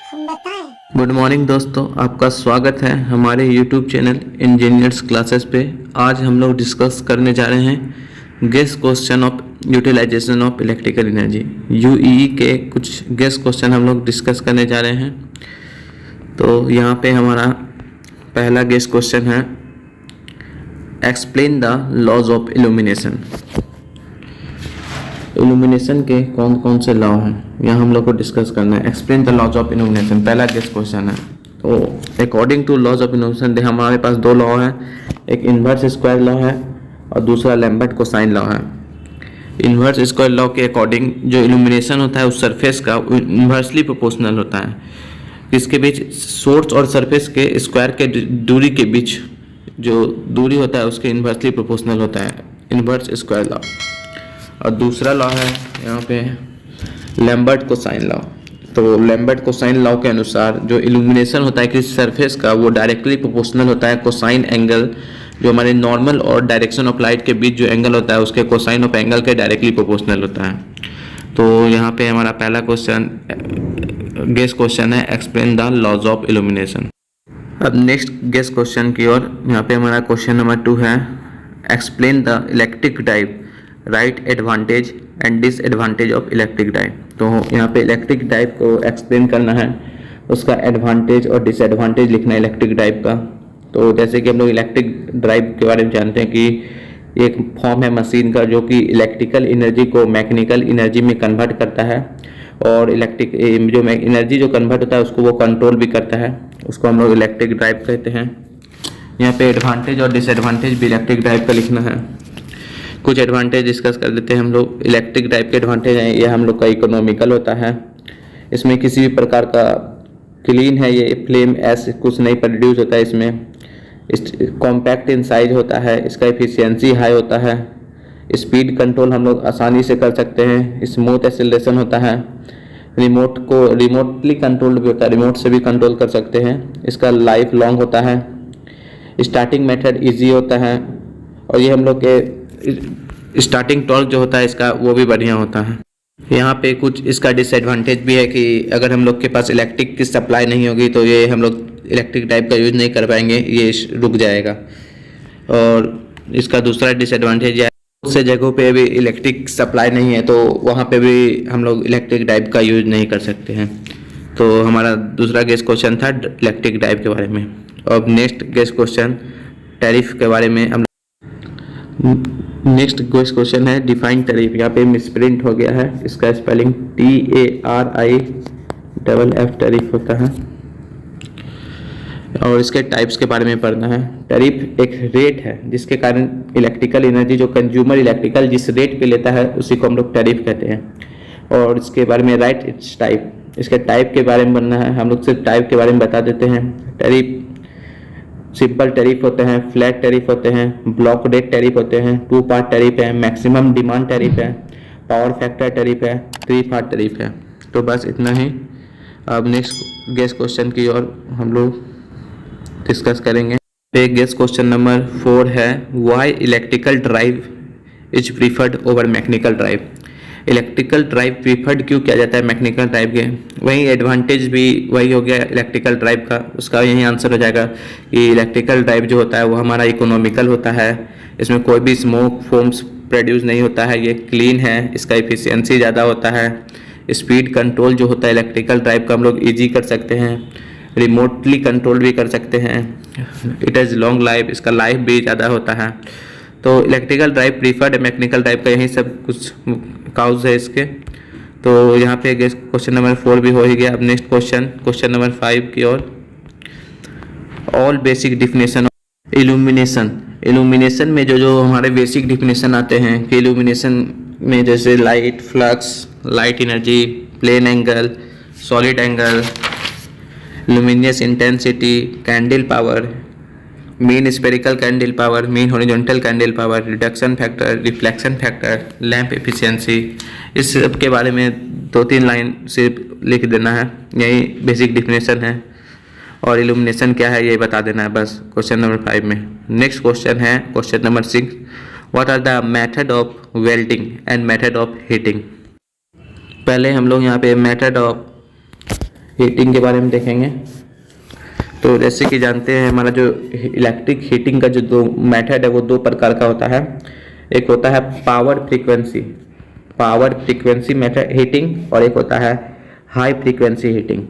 हम बताएं। Good morning दोस्तों, आपका स्वागत है हमारे YouTube चैनल इंजीनियर्स क्लासेस पे। आज हम लोग डिस्कस करने जा रहे हैं guess question of utilization of electrical energy. UEE के कुछ गेस क्वेश्चन हम लोग डिस्कस करने जा रहे हैं। तो यहाँ पे हमारा पहला गेस क्वेश्चन है, explain the laws of illumination. Illumination के कौन कौन से लॉ हैं, यहाँ हम लोग को डिस्कस करना है। Explain the laws of illumination पहला गेस क्वेश्चन है। तो according to laws of illumination हमारे पास दो लॉ है, एक इन्वर्स स्क्वायर लॉ है और दूसरा लैम्बर्ट कोसाइन लॉ है। इन्वर्स स्क्वायर लॉ के अकॉर्डिंग जो इल्यूमिनेशन होता है उस सरफेस का इन्वर्सली प्रोपोर्शनल होता है। इसके बीच सोर्स और सरफेस के स्क्वायर के दूरी के बीच जो दूरी होता है उसके इन्वर्सली प्रोपोर्शनल होता है, इन्वर्स स्क्वायर लॉ। और दूसरा लॉ है यहाँ पे लैम्बर्ट कोसाइन लॉ। तो लैम्बर्ट कोसाइन लॉ के अनुसार जो इल्यूमिनेशन होता है किसी सरफेस का वो डायरेक्टली प्रोपोर्शनल होता है कोसाइन एंगल, जो हमारे नॉर्मल और डायरेक्शन ऑफ लाइट के बीच जो एंगल होता है उसके कोसाइन ऑफ एंगल के डायरेक्टली प्रोपोर्शनल होता है। तो यहाँ पे हमारा पहला क्वेश्चन गेस क्वेश्चन है, explain the laws of illumination. अब नेक्स्ट गेस क्वेश्चन की ओर, यहाँ पे हमारा क्वेश्चन नंबर 2 है, explain the electric drive, right advantage and disadvantage of electric drive. तो यहाँ पे इलेक्ट्रिक ड्राइव को एक्सप्लेन करना है, उसका एडवांटेज और डिसएडवांटेज लिखना है इलेक्ट्रिक ड्राइव का। तो जैसे कि हम लोग इलेक्ट्रिक ड्राइव के बारे में जानते हैं कि एक फॉर्म है मशीन का जो कि इलेक्ट्रिकल एनर्जी को मैकेनिकल एनर्जी में कन्वर्ट करता है, और इलेक्ट्रिक जो एनर्जी जो कन्वर्ट होता है उसको वो कंट्रोल भी करता है, उसको हम लोग इलेक्ट्रिक ड्राइव कहते हैं। यहाँ पे एडवांटेज और डिसएडवांटेज भी इलेक्ट्रिक ड्राइव का लिखना है। कुछ एडवांटेज डिस्कस कर लेते हैं हम लोग। इलेक्ट्रिक ड्राइव के एडवांटेज हैं, ये हम लोग का इकोनॉमिकल होता है, इसमें किसी भी प्रकार का क्लीन है, ये फ्लेम ऐसे कुछ नहीं प्रोड्यूस होता है इसमें। कॉम्पैक्ट इन साइज होता है, इसका एफिशिएंसी हाई होता है, स्पीड कंट्रोल हम लोग आसानी से कर सकते हैं, स्मूथ एक्सेलरेशन होता है, रिमोट को रिमोटली कंट्रोल भी होता है, रिमोट से भी कंट्रोल कर सकते हैं, इसका लाइफ लॉन्ग होता है, स्टार्टिंग मेथड इजी होता है, और ये हम लोग के स्टार्टिंग टॉर्क जो होता है इसका वो भी बढ़िया होता है। यहाँ पे कुछ इसका डिसएडवांटेज भी है कि अगर हम लोग के पास इलेक्ट्रिक की सप्लाई नहीं होगी तो ये हम लोग इलेक्ट्रिक ड्राइव का यूज़ नहीं कर पाएंगे, ये रुक जाएगा। और इसका दूसरा डिसएडवांटेज है बहुत से जगहों पे भी इलेक्ट्रिक सप्लाई नहीं है, तो वहाँ पे भी हम लोग इलेक्ट्रिक ड्राइव का यूज़ नहीं कर सकते हैं। तो हमारा दूसरा गेस क्वेश्चन था इलेक्ट्रिक ड्राइव के बारे में। अब नेक्स्ट गेस क्वेश्चन टैरिफ के बारे में हम नेक्स्ट क्वेश्चन है, डिफाइन टैरिफ। यहाँ पे मिसप्रिंट हो गया है, इसका स्पेलिंग TARIFF टैरिफ होता है, और इसके टाइप्स के बारे में पढ़ना है। टैरिफ एक रेट है जिसके कारण इलेक्ट्रिकल एनर्जी जो कंज्यूमर इलेक्ट्रिकल जिस रेट पे लेता है उसी को हम लोग टैरिफ कहते हैं। और इसके बारे में राइट इट्स टाइप, इसके टाइप के बारे में पढ़ना है। हम लोग सिर्फ टाइप के बारे में बता देते हैं। टैरिफ सिंपल टैरिफ होते हैं, फ्लैट टैरिफ होते हैं, ब्लॉक रेट टैरिफ होते हैं, 2 पार्ट टैरिफ है, मैक्सिमम डिमांड टैरिफ है, पावर फैक्टर टैरिफ है, 3 पार्ट टैरिफ है। तो बस इतना ही। अब नेक्स्ट गेस क्वेश्चन की ओर हम लोग डिस्कस करेंगे। एक गेस क्वेश्चन नंबर 4 है, why electrical drive is preferred over mechanical drive. Electrical drive preferred क्यों किया जाता है मैकेनिकल ड्राइव के? वही एडवांटेज भी वही हो गया इलेक्ट्रिकल ड्राइव का, उसका यही आंसर हो जाएगा कि इलेक्ट्रिकल ड्राइव जो होता है वो हमारा इकोनॉमिकल होता है, इसमें कोई भी स्मोक फोम्स प्रोड्यूस नहीं होता है, ये क्लीन है, इसका एफिशिएंसी ज़्यादा होता है, स्पीड कंट्रोल जो होता है इलेक्ट्रिकल ड्राइव का हम लोग ईजी कर सकते हैं, रिमोटली कंट्रोल भी कर सकते हैं, इट इज़ लॉन्ग लाइफ, इसका लाइफ भी ज़्यादा होता है। तो इलेक्ट्रिकल ड्राइव प्रीफर्ड है मैकेनिकल ड्राइव का, यही सब कुछ काउज है इसके। तो यहाँ पे गेस क्वेश्चन नंबर 4 भी हो ही गया। अब नेक्स्ट क्वेश्चन नंबर 5 की ओर, all basic definition of illumination. Illumination में जो हमारे बेसिक डिफिनेशन आते हैं कि इल्यूमिनेशन में जैसे light flux, light energy, plane angle, solid angle, luminous intensity, candle power, mean spherical candle power, mean horizontal candle power, reduction factor, reflection factor, lamp efficiency, इस सब के बारे में 2-3 लाइन सिर्फ लिख देना है, यही बेसिक डिफिनेशन है। और इल्यूमिनेशन क्या है ये बता देना है बस क्वेश्चन नंबर 5 में। नेक्स्ट क्वेश्चन है question number 6, what are the method of welding and method of heating. पहले हम लोग यहाँ पे मेथड ऑफ हीटिंग के बारे में देखेंगे। तो जैसे कि जानते हैं हमारा जो इलेक्ट्रिक हीटिंग का जो दो मेथड है वो दो प्रकार का होता है। एक होता है पावर फ्रीक्वेंसी मेथड हीटिंग और एक होता है हाई फ्रीक्वेंसी हीटिंग।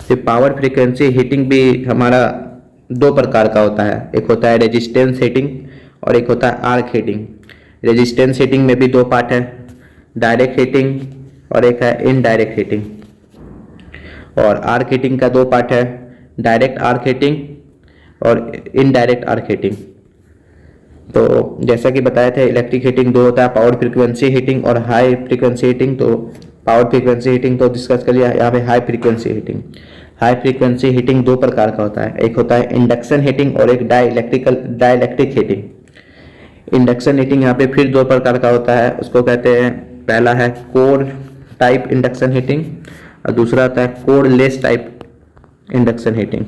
तो पावर फ्रीक्वेंसी हीटिंग भी हमारा दो प्रकार का होता है, एक होता है रेजिस्टेंस हीटिंग और एक होता है आर्क हीटिंग। रेजिस्टेंस हीटिंग में भी दो पार्ट है, डायरेक्ट हीटिंग और एक है इनडायरेक्ट हीटिंग। और आर्क हीटिंग का दो पार्ट है, डायरेक्ट आर्क हीटिंग और इनडायरेक्ट आर्क हीटिंग। तो जैसा कि बताया था इलेक्ट्रिक हीटिंग दो होता है, पावर फ्रीक्वेंसी हीटिंग और हाई फ्रीक्वेंसी हीटिंग। तो पावर फ्रीक्वेंसी हीटिंग तो डिस्कस कर लिया, यहाँ पे हाई फ्रीक्वेंसी हीटिंग दो प्रकार का होता है, एक होता है इंडक्शन हीटिंग और एक डाइलेक्ट्रिक हीटिंग। इंडक्शन हीटिंग यहाँ पे फिर दो प्रकार का होता है, उसको कहते हैं, पहला है कोर टाइप इंडक्शन हीटिंग और दूसरा होता है कोरलेस टाइप इंडक्शन हीटिंग।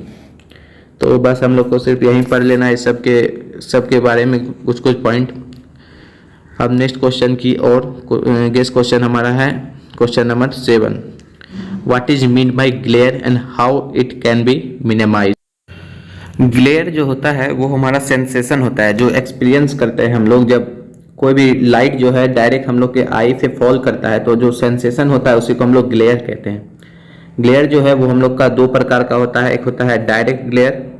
तो बस हम लोग को सिर्फ यहीं पढ़ लेना है सबके बारे में कुछ पॉइंट। अब नेक्स्ट क्वेश्चन की और गेस्ट क्वेश्चन हमारा है question number 7। What is mean by glare and how it can be minimise. Glare जो होता है वो हमारा सेंसेशन होता है जो एक्सपीरियंस करते हैं हम लोग जब कोई भी लाइट जो है डायरेक्ट हम लोग के आई पे फॉल करता है, तो जो सेंसेशन होता है उसी को हम लोग ग्लेयर कहते हैं। ग्लेयर जो है वो हम लोग का दो प्रकार का होता है, एक होता है डायरेक्ट ग्लेयर,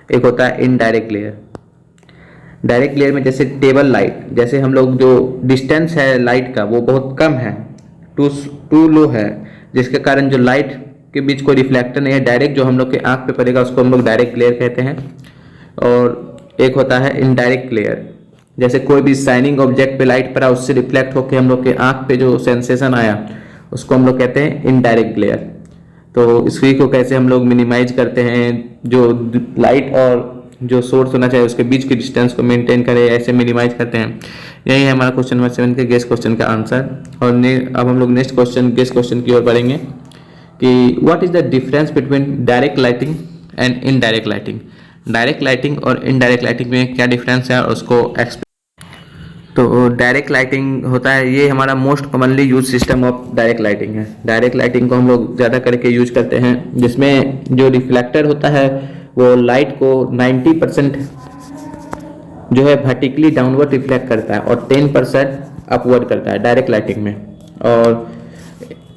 एक होता है इनडायरेक्ट ग्लेयर। डायरेक्ट ग्लेयर में जैसे टेबल लाइट, जैसे हम लोग जो डिस्टेंस है लाइट का वो बहुत कम है, टू लो है, जिसके कारण जो लाइट के बीच कोई रिफ्लेक्टर नहीं है, डायरेक्ट जो हम लोग के आंख पे पड़ेगा उसको हम लोग डायरेक्ट ग्लेयर कहते हैं। और एक होता है इनडायरेक्ट ग्लेयर, जैसे कोई भी शाइनिंग ऑब्जेक्ट पे लाइट पड़ा उससे रिफ्लेक्ट होकर हम लोग के आंख पे जो सेंसेशन आया उसको हम लोग कहते हैं इनडायरेक्ट ग्लेयर। तो इसी को कैसे हम लोग मिनिमाइज करते हैं, जो लाइट और जो सोर्स होना चाहिए उसके बीच की डिस्टेंस को मेंटेन करें, ऐसे मिनिमाइज करते हैं। यही है हमारा क्वेश्चन नंबर 7 के गेस्ट क्वेश्चन का आंसर। और अब हम लोग नेक्स्ट क्वेश्चन गेस्ट क्वेश्चन की ओर बढ़ेंगे कि what is the difference between direct lighting and indirect lighting. Direct lighting और इनडायरेक्ट लाइटिंग में क्या डिफरेंस है और उसको तो डायरेक्ट लाइटिंग होता है, ये हमारा most commonly use system of direct lighting है। डायरेक्ट लाइटिंग को हम लोग ज़्यादा करके यूज करते हैं, जिसमें जो रिफ्लेक्टर होता है वो लाइट को 90% जो है वर्टिकली डाउनवर्ड रिफ्लेक्ट करता है और 10% अपवर्ड करता है डायरेक्ट लाइटिंग में। और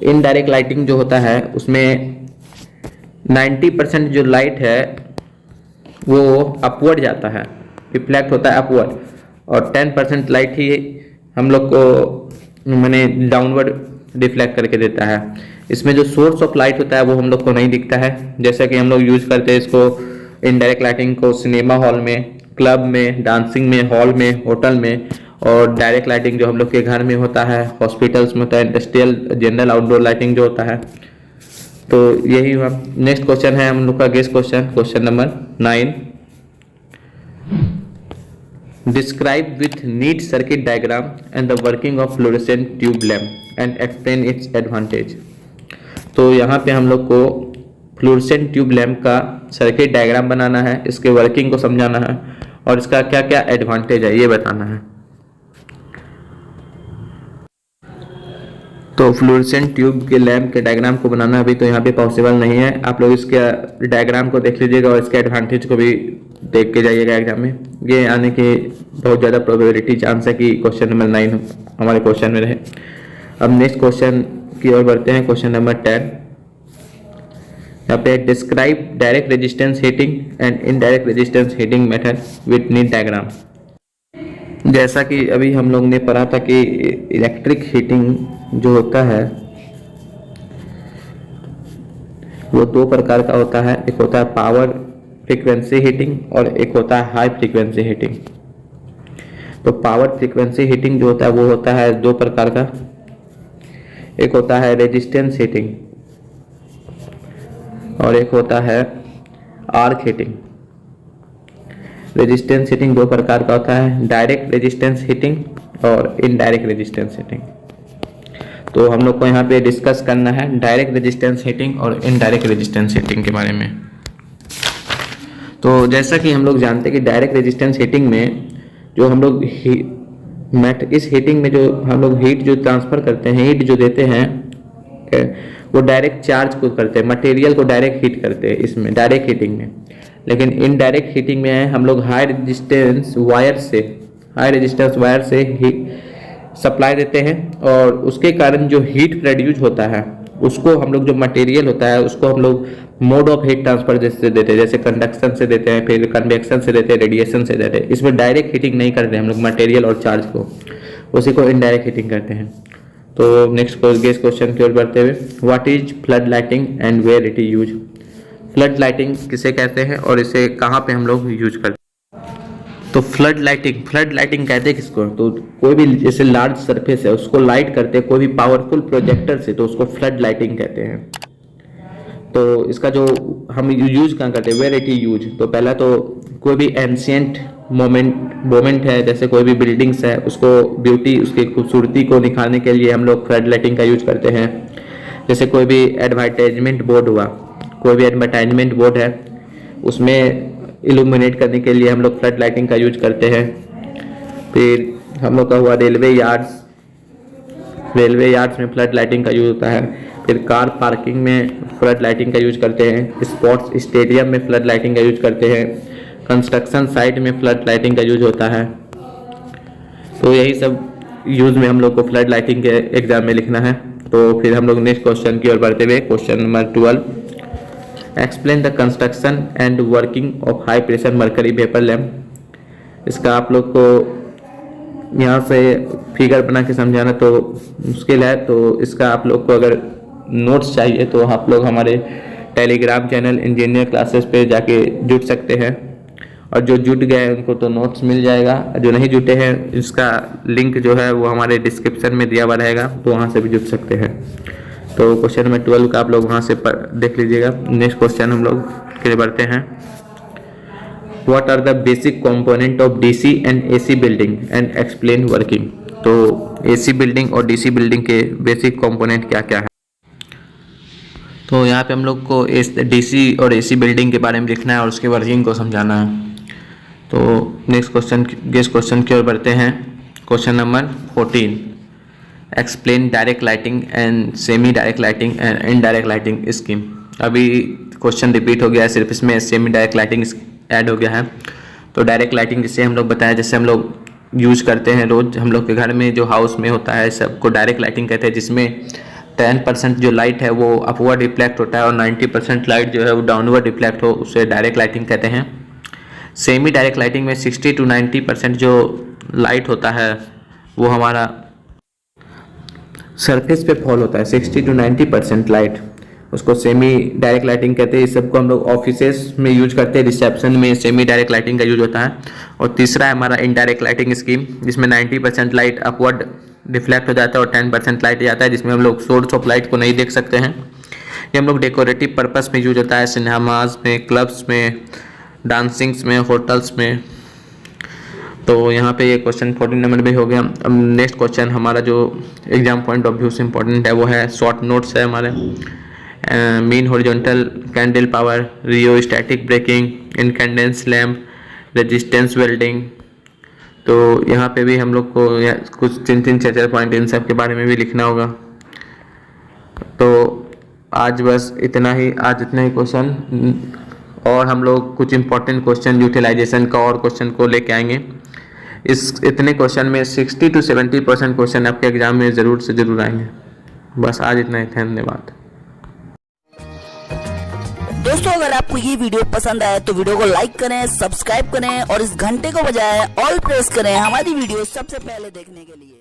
इनडायरेक्ट लाइटिंग जो होता है उसमें 90% जो लाइट है वो अपवर्ड जाता है, रिफ्लेक्ट होता है अपवर्ड, और 10% लाइट ही हम लोग को माने डाउनवर्ड रिफ्लेक्ट करके देता है। इसमें जो सोर्स ऑफ लाइट होता है वो हम लोग को नहीं दिखता है, जैसा कि हम लोग यूज करते हैं इसको इनडायरेक्ट लाइटिंग को सिनेमा हॉल में, क्लब में, डांसिंग में, हॉल में, होटल में। और डायरेक्ट लाइटिंग जो हम लोग के घर में होता है, हॉस्पिटल्स में होता है, इंडस्ट्रियल जनरल आउटडोर लाइटिंग जो होता है। तो यही नेक्स्ट क्वेश्चन है हम लोग का guest question number 9। Describe with neat circuit diagram and the working of fluorescent tube lamp and explain its advantage। तो यहाँ पे हम लोग को फ्लोरेसेंट ट्यूब लैम्प का सर्किट डायग्राम बनाना है, इसके वर्किंग को समझाना है और इसका क्या क्या एडवांटेज है ये बताना है। तो फ्लोरेसेंट ट्यूब के लैम्प के डायग्राम को बनाना अभी तो यहाँ पे पॉसिबल नहीं है, आप लोग इसके डायग्राम को देख लीजिएगा और इसके एडवांटेज को भी देख के जाइएगा एग्जाम में। ये आने की बहुत ज़्यादा प्रोबेबिलिटी चांस है कि क्वेश्चन नंबर 9 हमारे क्वेश्चन में रहे। अब नेक्स्ट क्वेश्चन की ओर बढ़ते हैं, क्वेश्चन नंबर 10। यहाँ पे describe direct resistance heating and indirect resistance heating method with NEET diagram. जैसा कि अभी हम लोग ने पढ़ा था कि इलेक्ट्रिक हीटिंग जो होता है वो दो प्रकार का होता है, एक होता है पावर फ्रीक्वेंसी हीटिंग और एक होता है हाई फ्रीक्वेंसी हीटिंग। तो पावर फ्रीक्वेंसी हीटिंग जो होता है वो होता है दो प्रकार का, एक होता है रेजिस्टेंस हीटिंग और एक होता है आर्क हीटिंग। रेजिस्टेंस हीटिंग दो प्रकार का होता है, डायरेक्ट रेजिस्टेंस हीटिंग और इनडायरेक्ट रेजिस्टेंस हीटिंग। तो हम लोग को यहाँ पे डिस्कस करना है डायरेक्ट रेजिस्टेंस हीटिंग और इनडायरेक्ट रेजिस्टेंस हीटिंग के बारे में। तो जैसा कि हम लोग जानते हैं कि डायरेक्ट रेजिस्टेंस हीटिंग में जो हम लोग इस हीटिंग में जो हम लोग हीट जो ट्रांसफर करते हैं, हीट जो देते हैं, वो डायरेक्ट चार्ज को करते हैं, मटेरियल को डायरेक्ट हीट करते हैं इसमें डायरेक्ट हीटिंग में। लेकिन इनडायरेक्ट हीटिंग में हम लोग हाई रेजिस्टेंस वायर से सप्लाई देते हैं और उसके कारण जो हीट प्रोड्यूस होता है उसको हम लोग, जो मटेरियल होता है उसको हम लोग मोड ऑफ हीट ट्रांसफर जैसे देते हैं, जैसे कंडक्शन से देते हैं, फिर कन्वेक्शन से देते हैं, रेडिएशन से देते हैं। इसमें डायरेक्ट हीटिंग नहीं करते हम लोग मटेरियल और चार्ज को, उसी को इनडायरेक्ट हीटिंग करते हैं। तो नेक्स्ट क्वेश्चन की ओर बढ़ते हुए, what is flood lighting and where it is use. Flood lighting किसे कहते हैं और इसे कहाँ पे हम लोग यूज करते हैं। तो फ्लड लाइटिंग कहते हैं किसको, तो कोई भी जैसे लार्ज सरफेस है उसको लाइट करते हैं कोई भी पावरफुल प्रोजेक्टर से, तो उसको फ्लड लाइटिंग कहते हैं। तो इसका जो हम यूज कहाँ करते हैं, वेयर इट इज यूज। तो पहला तो कोई भी एंशिएंट मोमेंट है, जैसे कोई भी बिल्डिंग्स है उसको ब्यूटी, उसकी खूबसूरती को दिखाने के लिए हम लोग फ्लड लाइटिंग का यूज करते हैं। जैसे कोई भी एडवर्टाइजमेंट बोर्ड हुआ, कोई भी एडवर्टाइजमेंट बोर्ड है उसमें इल्यूमिनेट करने के लिए हम लोग फ्लड लाइटिंग का यूज करते हैं। फिर हम लोग का हुआ रेलवे यार्ड्स में फ्लड लाइटिंग का यूज होता है। फिर कार पार्किंग में फ्लड लाइटिंग का यूज करते हैं। स्पोर्ट्स स्टेडियम में फ्लड लाइटिंग का यूज करते हैं। कंस्ट्रक्शन साइट में फ्लड लाइटिंग का यूज होता है। तो यही सब यूज में हम लोग को फ्लड लाइटिंग के एग्जाम में लिखना है। तो फिर हम लोग नेक्स्ट क्वेश्चन की ओर बढ़ते हुए, question number 12, explain the construction and working of high pressure mercury vapour lamp. इसका आप लोग को यहाँ से फिगर बना के समझाना तो मुश्किल है, तो इसका आप लोग को अगर नोट्स चाहिए तो आप लोग हमारे टेलीग्राम चैनल इंजीनियर क्लासेस पे जाके जुट सकते हैं, और जो जुट गए हैं उनको तो नोट्स मिल जाएगा, जो नहीं जुटे हैं इसका लिंक जो है वो हमारे डिस्क्रिप्शन में दिया हुआ रहेगा, तो वहाँ से भी जुट सकते हैं। तो क्वेश्चन नंबर 12 का आप लोग वहाँ से देख लीजिएगा। नेक्स्ट क्वेश्चन हम लोग के लिए बढ़ते हैं, what are the basic component of DC and AC building and explain working. तो एसी बिल्डिंग और डीसी बिल्डिंग के बेसिक कंपोनेंट क्या क्या है। तो यहाँ पे हम लोग को डीसी और एसी बिल्डिंग के बारे में लिखना है और उसके वर्किंग को समझाना है। तो नेक्स्ट क्वेश्चन की ओर बढ़ते हैं, question number 14, explain direct lighting and semi direct lighting and indirect lighting scheme. अभी क्वेश्चन रिपीट हो गया है, सिर्फ इसमें सेमी डायरेक्ट लाइटिंग ऐड हो गया है। तो डायरेक्ट लाइटिंग जिसे हम लोग बताया, जैसे हम लोग यूज करते हैं रोज हम लोग के घर में, जो हाउस में होता है सबको डायरेक्ट लाइटिंग कहते हैं, जिसमें 10% जो लाइट है वो अपवर्ड रिफ्लेक्ट होता है और 90% लाइट जो है वो डाउनवर्ड रिफ्लेक्ट हो, उसे डायरेक्ट लाइटिंग कहते हैं। सेमी डायरेक्ट लाइटिंग में 60 to 90% जो लाइट होता है वो हमारा सरफेस पे फॉल होता है, 60 to 90% लाइट, उसको सेमी डायरेक्ट लाइटिंग कहते हैं। इस सबको हम लोग ऑफिसेस में यूज करते हैं, रिसेप्शन में सेमी डायरेक्ट लाइटिंग का यूज होता है। और तीसरा है हमारा इनडायरेक्ट लाइटिंग स्कीम, जिसमें 90% लाइट अपवर्ड रिफ्लेक्ट हो जाता है और 10% लाइट जाता है, जिसमें हम लोग सोर्स ऑफ लाइट को नहीं देख सकते हैं। ये हम लोग डेकोरेटिव पर्पस में यूज होता है, सिनेमाज में, क्लब्स में, डांसिंग्स में, होटल्स में। तो यहाँ पे ये क्वेश्चन 14 नंबर में हो गया। अब नेक्स्ट क्वेश्चन हमारा जो एग्जाम पॉइंट ऑफ व्यू से इम्पोर्टेंट है वो है, शॉर्ट नोट्स है हमारे, mean horizontal candle power, rheostatic braking, incandescent lamp, resistance welding. तो यहाँ पे भी हम लोग को कुछ 3-3, 4-4 पॉइंट इन सब के बारे में भी लिखना होगा। तो आज बस इतना ही क्वेश्चन, और हम लोग कुछ इंपॉर्टेंट क्वेश्चन यूटिलाइजेशन का और क्वेश्चन को लेके आएंगे। इस इतने क्वेश्चन में 60 to 70% क्वेश्चन आपके एग्जाम में ज़रूर से ज़रूर आएंगे। बस आज इतना ही, धन्यवाद। दोस्तों अगर आपको ये वीडियो पसंद आए तो वीडियो को लाइक करें, सब्सक्राइब करें और इस घंटे को बजाय ऑल प्रेस करें हमारी वीडियो सबसे पहले देखने के लिए।